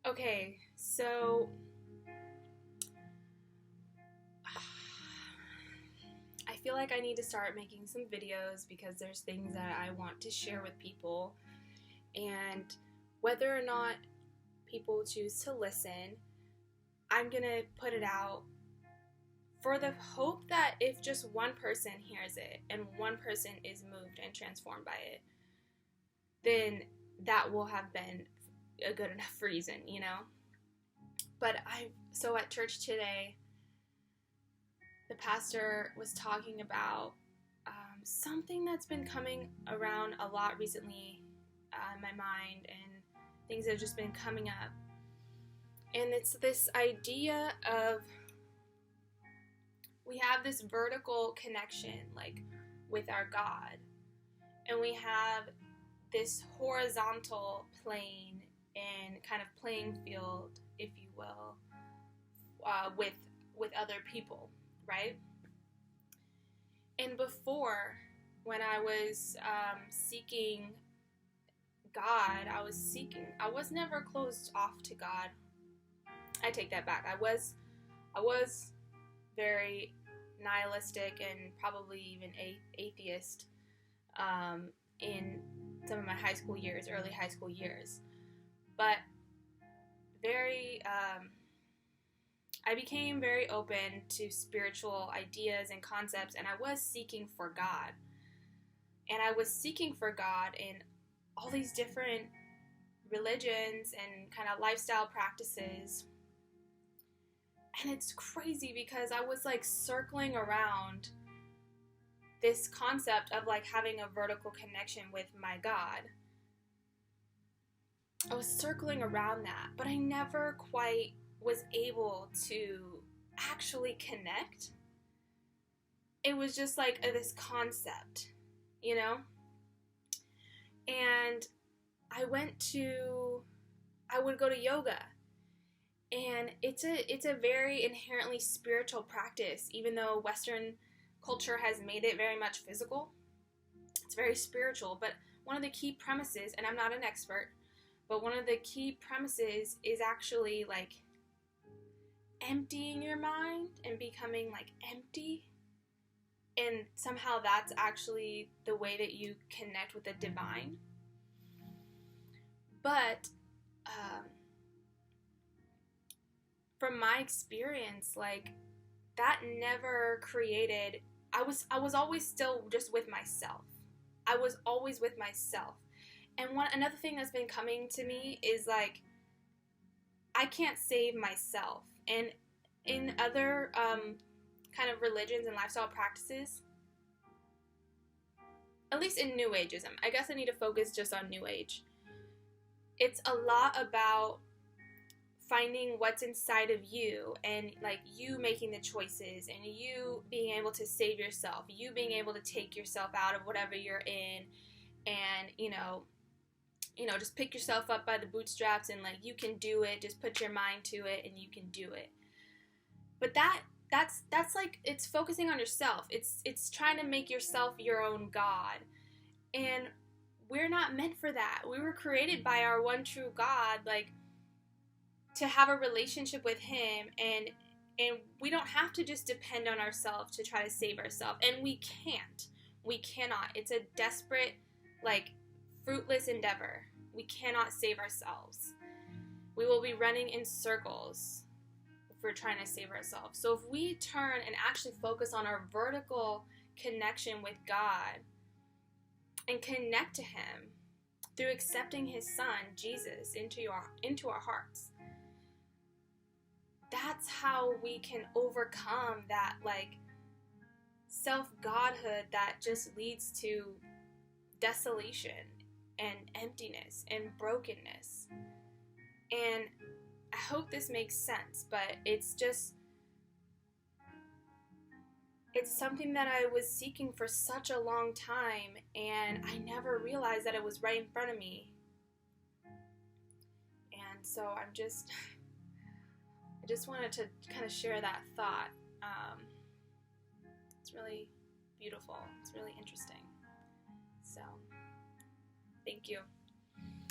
Okay, so I feel like I need to start making some videos because there's things that I want to share with people, and whether or not people choose to listen, I'm gonna put it out for the hope that if just one person hears it and one person is moved and transformed by it, then that will have been a good enough reason. But so at church today, the pastor was talking about something that's been coming around a lot recently in my mind, and things that have just been coming up. And it's this idea of we have this vertical connection, like with our God, and we have this horizontal plane and kind of playing field, if you will, with other people, right? And before, when I was seeking God, I was never closed off to God. I take that back. I was very nihilistic and probably even atheist in some of my early high school years. But I became very open to spiritual ideas and concepts, and I was seeking for God. And I was seeking for God in all these different religions and kind of lifestyle practices. And it's crazy because I was like circling around this concept of like having a vertical connection with my God. I was circling around that, but I never quite was able to actually connect. It was just like this concept, And I would go to yoga, and it's a very inherently spiritual practice, even though Western culture has made it very much physical. It's very spiritual, but one of the key premises, and I'm not an expert, but one of the key premises is actually like emptying your mind and becoming like empty. And somehow that's actually the way that you connect with the divine. But from my experience, like that never created. I was always still just with myself. I was always with myself. And another thing that's been coming to me is like I can't save myself. And in other kind of religions and lifestyle practices, at least in New Ageism, I guess I need to focus just on New Age. It's a lot about finding what's inside of you and like you making the choices and you being able to save yourself, you being able to take yourself out of whatever you're in, and just pick yourself up by the bootstraps and like you can do it, just put your mind to it and you can do it. But that's like it's focusing on yourself. It's trying to make yourself your own God. And we're not meant for that. We were created by our one true God, like to have a relationship with him, and we don't have to just depend on ourselves to try to save ourselves. And we can't. We cannot. It's a desperate, like fruitless endeavor. We cannot save ourselves. We will be running in circles if we're trying to save ourselves. So if we turn and actually focus on our vertical connection with God and connect to him through accepting his son, Jesus, into our hearts, that's how we can overcome that like self-godhood that just leads to desolation and emptiness and brokenness. And I hope this makes sense, but it's something that I was seeking for such a long time, and I never realized that it was right in front of me. And so I just wanted to kind of share that thought. It's really beautiful. It's really interesting. So, thank you.